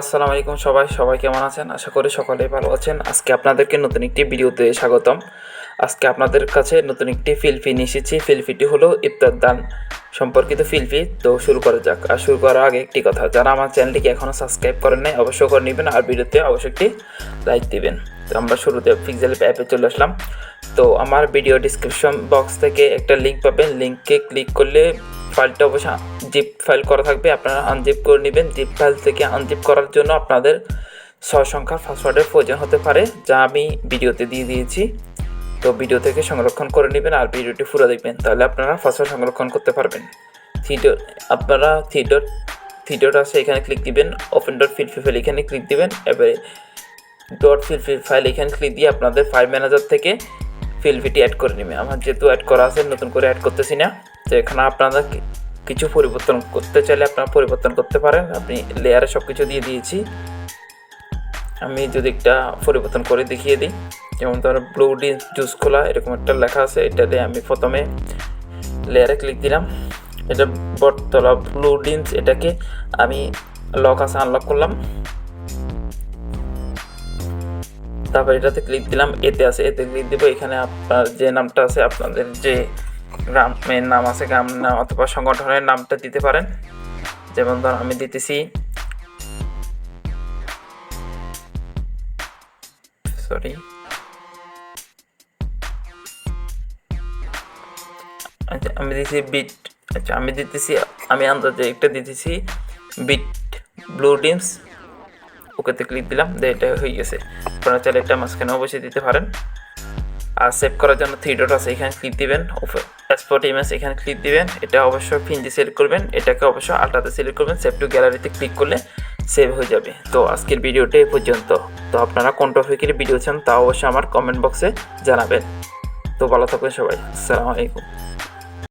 আসসালামু আলাইকুম সবাই কেমন আছেন? আশা করি সকলেই ভালো আছেন। আজকে আপনাদেরকে নতুন একটি ভিডিওতে স্বাগতম। আজকে আপনাদের কাছে নতুন একটি ফিল্পি নিয়ে এসেছি। ফিল্পিটি হলো ইফতার দান সম্পর্কিত ফিল্পি। তো শুরু করা যাক। আর শুরু করার আগে একটি কথা, যারা আমার চ্যানেলটিকে এখনও সাবস্ক্রাইব করেন নাই অবশ্যই করে নেবেন, আর ভিডিওতে অবশ্যই একটি লাইক দিবেন। তো আমরা শুরুতে পিক্সেল অ্যাপে চলে আসলাম। তো আমার ভিডিও ডিসক্রিপশন বক্স থেকে একটা লিঙ্ক পাবেন, লিঙ্কে ক্লিক করলে ফাইলটা অবশ্যই জিপ ফাইল করা থাকবে, আপনারা আনজিপ করে নেবেন। জিপ ফাইল থেকে আনজিপ করার জন্য আপনাদের 6 সংখ্যার পাসওয়ার্ডের প্রয়োজন হতে পারে, যা আমি ভিডিওতে দিয়ে দিয়েছি। তো ভিডিও থেকে সংরক্ষণ করে নেবেন আর ভিডিওটি পুরো দেখবেন, তাহলে আপনারা পাসওয়ার্ড সংরক্ষণ করতে পারবেন। আপনারা থ্রি ডট আছে, এখানে ক্লিক দিবেন, ওপেন ডট ফিল্পি ফাইল এখানে ক্লিক দিবেন, এবারে ডট ফিল্পি ফাইল এখানে ক্লিক দিয়ে আপনাদের ফাইল ম্যানেজার থেকে ফিল্পিটি অ্যাড করে নেবেন। আমার যেহেতু অ্যাড করা আছে, নতুন করে অ্যাড করতেছি না। তো এখানে আপনারা কিছু পরিবর্তন করতে চাইলে আপনারা পরিবর্তন করতে পারেন। আপনি লেয়ারে সব কিছু দিয়ে দিয়েছি। আমি যদি একটা পরিবর্তন করে দেখিয়ে দিই, যেমন ধরো ব্লু ডিন জুস খোলা এরকম একটা লেখা আছে, এটাতে আমি প্রথমে লেয়ারে ক্লিক দিলাম। এটা বটতলা ব্লু ডিনস, এটাকে আমি লক আছে আনলক করলাম। তারপর এটাতে ক্লিক দিলাম, এতে ক্লিক দেবো। এখানে আপনার যে নামটা আছে, আপনাদের যে গ্রামের নাম আছে, গ্রামের নাম অথবা সংগঠনের নামটা দিতে পারেন। যেমন ধর আমি দিতেছি আমি দিতেছি বিট। আমি আন্দাজে একটা দিতেছি বিট ব্লু ডিমস। ওকেতে ক্লিক দিলাম, এটা হয়ে গেছে। আপনারা চাইলে একটা মাঝখানে অবশ্যই দিতে পারেন। আর সেভ করার জন্য থ্রি ডট আছে, এখানে ক্লিক দিবেন, এক্সপোর্ট ইমেজ এখানে ক্লিক দিবেন। এটা অবশ্যই পিনটি সিলেক্ট করবেন, এটাকে অবশ্যই আলট্রাতে সিলেক্ট করবেন। সেভ টু গ্যালারিতে ক্লিক করলে সেভ হয়ে যাবে। তো আজকের ভিডিওটা এই পর্যন্ত। তো আপনারা কোন টপিকের ভিডিও চান তা অবশ্যই আমার কমেন্ট বক্সে জানাবেন। তো ভালো থাকবেন সবাই। আসসালামু আলাইকুম।